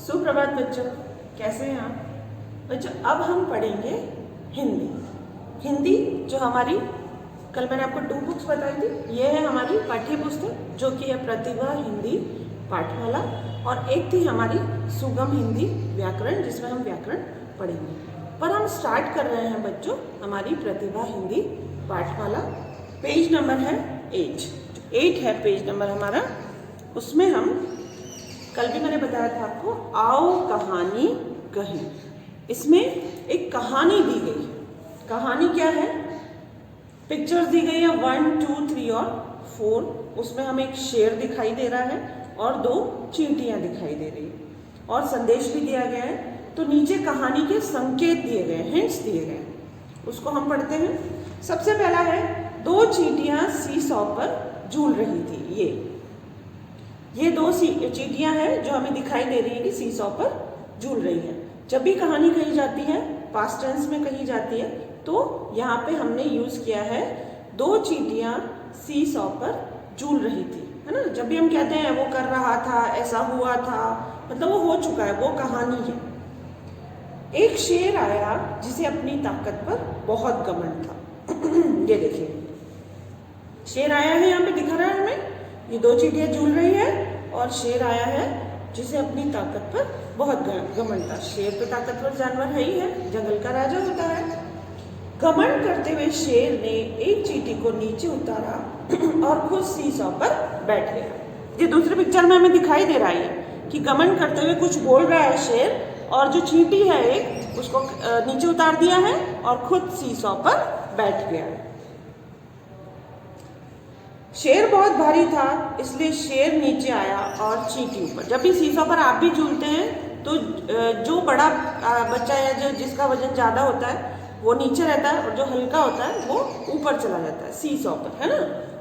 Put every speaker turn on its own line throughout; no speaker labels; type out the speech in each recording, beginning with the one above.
सुप्रभात बच्चों, कैसे हैं आप बच्चों। अब हम पढ़ेंगे हिंदी। हिंदी जो हमारी कल मैंने आपको 2 बुक्स बताई थी, ये है हमारी पाठ्य पुस्तक जो कि है प्रतिभा हिंदी पाठमाला, और एक थी हमारी सुगम हिंदी व्याकरण जिसमें हम व्याकरण पढ़ेंगे। पर हम स्टार्ट कर रहे हैं बच्चों हमारी प्रतिभा हिंदी पाठमाला। पेज नंबर है 8 है पेज नंबर हमारा। उसमें हम कल भी मैंने बताया था आपको, आओ कहानी कहें। इसमें एक कहानी दी गई। कहानी क्या है? पिक्चर्स दी गई है 1, 2, 3 और 4। उसमें हमें एक शेर दिखाई दे रहा है और 2 चींटियां दिखाई दे रही है और संदेश भी दिया गया है। तो नीचे कहानी के संकेत दिए गए, हिंट्स दिए गए, उसको हम पढ़ते हैं। सबसे पहला है 2 चींटियां सीसॉ पर झूल रही थी। ये 2 चींटियां हैं जो हमें दिखाई दे रही है कि सीसॉ पर झूल रही है। जब भी कहानी कही जाती है, पास्ट टेंस में कही जाती है, तो यहाँ पे हमने यूज किया है 2 चींटियां सीसॉ पर झूल रही थी, है ना। जब भी हम कहते हैं वो कर रहा था, ऐसा हुआ था, मतलब वो हो चुका है, वो कहानी है। एक शेर आया जिसे अपनी ताकत पर बहुत घमंड था। ये देखिए, शेर आया है, यहाँ पे दिखा रहा है हमें। ये 2 चींटियां झूल रही है और शेर आया है जिसे अपनी ताकत पर बहुत घमंड था। शेर तो ताकतवर जानवर है ही है, जंगल का राजा होता है। घमंड करते हुए शेर ने एक चींटी को नीचे उतारा और खुद सीसॉ पर बैठ गया। ये दूसरी पिक्चर में हमें दिखाई दे रहा है कि घमंड करते हुए कुछ बोल रहा है शेर, और जो चींटी है एक, उसको नीचे उतार दिया है और खुद सीसॉ पर बैठ गया। शेर बहुत भारी था, इसलिए शेर नीचे आया और चींटी ऊपर। जब भी सीसॉ पर आप भी झूलते हैं तो जो बड़ा बच्चा या जो जिसका वजन ज़्यादा होता है वो नीचे रहता है और जो हल्का होता है वो ऊपर चला जाता है सीसॉ पर, है ना।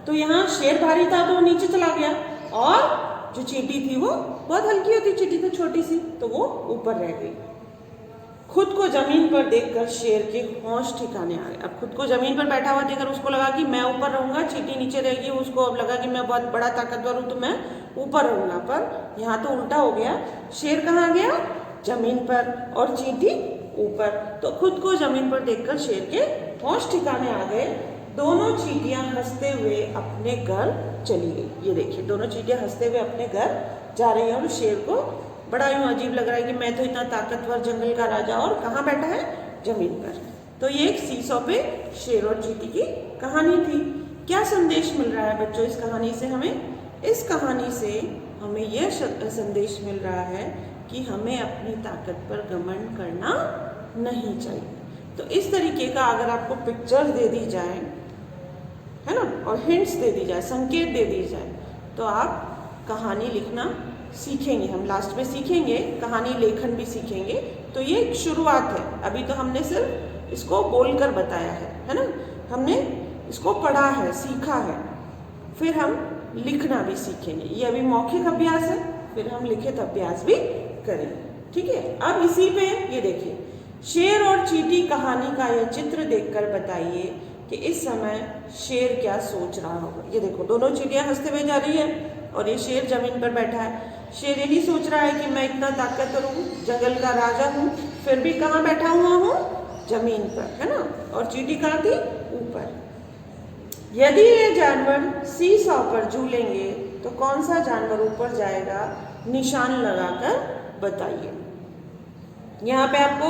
तो यहाँ शेर भारी था तो वो नीचे चला गया, और जो चींटी थी वो बहुत हल्की होती, चींटी तो छोटी सी, तो वो ऊपर रह गई। खुद को जमीन पर देखकर शेर के होश ठिकाने आ गए। अब खुद को जमीन पर बैठा हुआ देखकर उसको लगा कि मैं ऊपर रहूंगा, चींटी नीचे रहेगी। उसको अब लगा कि मैं बहुत बड़ा ताकतवर हूं तो मैं ऊपर रहूंगा, पर यहाँ तो उल्टा हो गया। शेर कहाँ गया? जमीन पर, और चींटी ऊपर। तो खुद को जमीन पर देखकर शेर के होश ठिकाने आ गए। दोनों चींटियां हंसते हुए अपने घर चली गई। ये देखिए, दोनों चींटियां हंसते हुए अपने घर जा रही है और शेर को बड़ा यूं अजीब लग रहा है कि मैं तो इतना ताकतवर जंगल का राजा और कहाँ बैठा है? जमीन पर। तो ये एक सीसॉ पे शेर और चींटी की कहानी थी। क्या संदेश मिल रहा है बच्चों इस कहानी से हमें? इस कहानी से हमें यह संदेश मिल रहा है कि हमें अपनी ताकत पर घमंड करना नहीं चाहिए। तो इस तरीके का अगर आपको पिक्चर्स दे दी जाए, है ना, और हिंट्स दे दी जाए, संकेत दे दी जाए, तो आप कहानी लिखना सीखेंगे। हम लास्ट में सीखेंगे, कहानी लेखन भी सीखेंगे। तो ये एक शुरुआत है, अभी तो हमने सिर्फ इसको बोलकर बताया है ना। हमने इसको पढ़ा है, सीखा है, फिर हम लिखना भी सीखेंगे। ये अभी मौखिक अभ्यास है, फिर हम लिखित अभ्यास भी करेंगे, ठीक है। अब इसी पे ये देखिए, शेर और चींटी कहानी का यह चित्र देखकर बताइए कि इस समय शेर क्या सोच रहा होगा। ये देखो, दोनों चींटियां हंसते हुए जा रही है और ये शेर जमीन पर बैठा है। शेर यही सोच रहा है कि मैं इतना ताकतवर हूँ, जंगल का राजा हूँ, फिर भी कहाँ बैठा हुआ हूँ? जमीन पर, है ना। और चींटी कहाँ थी? ऊपर। यदि ये जानवर सीसॉ पर झूलेंगे तो कौन सा जानवर ऊपर जाएगा? निशान लगाकर बताइए। यहाँ पे आपको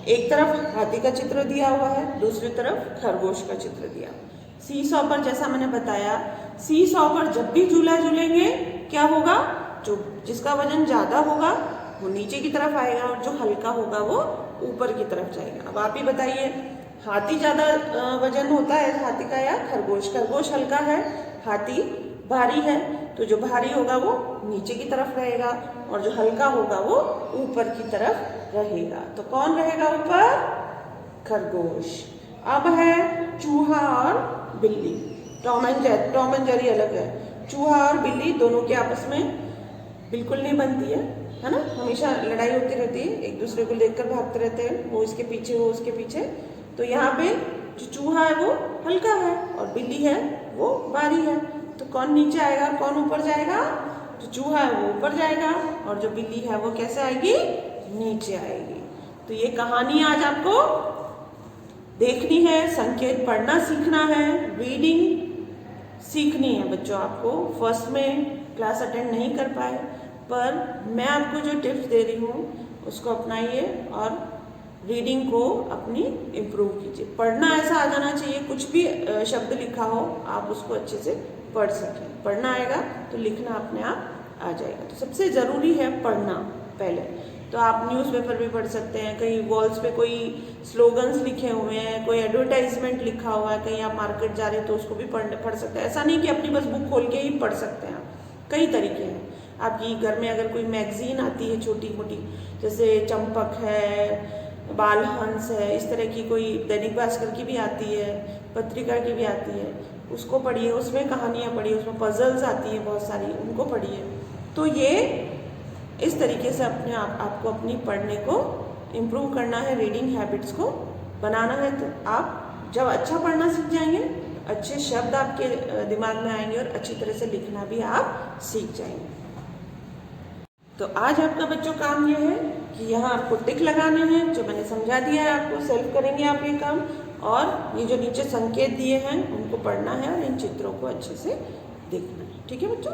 एक तरफ हाथी का चित्र दिया हुआ है, दूसरी तरफ खरगोश का चित्र दिया। सीसॉ पर जैसा मैंने बताया, सीसॉ पर जब भी झूला झूलेंगे क्या होगा? जो जिसका वजन ज्यादा होगा वो नीचे की तरफ आएगा और जो हल्का होगा वो ऊपर की तरफ जाएगा। अब आप ही बताइए, हाथी ज्यादा वजन होता है हाथी का या खरगोश? खरगोश हल्का है, हाथी भारी है, तो जो भारी होगा वो नीचे की तरफ रहेगा और जो हल्का होगा वो ऊपर की तरफ रहेगा। तो कौन रहेगा ऊपर? खरगोश। अब है चूहा और बिल्ली। टॉम एंड जेरी अलग है, चूहा और बिल्ली दोनों के आपस में बिल्कुल नहीं बनती है ना। हमेशा लड़ाई होती रहती है, एक दूसरे को देखकर भागते रहते हैं, वो इसके पीछे वो उसके पीछे। तो यहाँ पे जो चूहा है वो हल्का है और बिल्ली है वो भारी है। तो कौन नीचे आएगा और कौन ऊपर जाएगा? जो चूहा है वो ऊपर जाएगा और जो बिल्ली है वो कैसे आएगी, नीचे आएगी। तो ये कहानी आज आपको देखनी है, संकेत पढ़ना सीखना है, रीडिंग सीखनी है बच्चों। आपको फर्स्ट में क्लास अटेंड नहीं कर पाए, पर मैं आपको जो टिप्स दे रही हूँ उसको अपनाइए और रीडिंग को अपनी इम्प्रूव कीजिए। पढ़ना ऐसा आ जाना चाहिए, कुछ भी शब्द लिखा हो आप उसको अच्छे से पढ़ सकें। पढ़ना आएगा तो लिखना अपने आप आ जाएगा। तो सबसे ज़रूरी है पढ़ना पहले। तो आप न्यूज़पेपर भी पढ़ सकते हैं, कहीं वॉल्स पे कोई स्लोगन्स लिखे हुए हैं, कोई एडवर्टाइजमेंट लिखा हुआ है, कहीं आप मार्केट जा रहे हैं तो उसको भी पढ़ सकते हैं। ऐसा नहीं कि अपनी बस बुक खोल के ही पढ़ सकते हैं आप। कई तरीके हैं। आपकी घर में अगर कोई मैगजीन आती है छोटी मोटी, जैसे चंपक है, बालहंस है, इस तरह की कोई दैनिक भास्कर की भी आती है, पत्रिका की भी आती है, उसको पढ़िए, उसमें कहानियाँ पढ़िए, उसमें पजल्स आती हैं बहुत सारी, उनको पढ़िए। तो ये इस तरीके से अपने आपको अपनी पढ़ने को इम्प्रूव करना है, रीडिंग हैबिट्स को बनाना है। तो आप जब अच्छा पढ़ना सीख जाएंगे, अच्छे शब्द आपके दिमाग में आएंगे और अच्छी तरह से लिखना भी आप सीख जाएंगे। तो आज आपका बच्चों काम यह है कि यहाँ आपको टिक लगाने हैं, जो मैंने समझा दिया है आपको, सेल्फ करेंगे आप ये काम, और ये जो नीचे संकेत दिए हैं उनको पढ़ना है और इन चित्रों को अच्छे से देखना है। ठीक है बच्चों।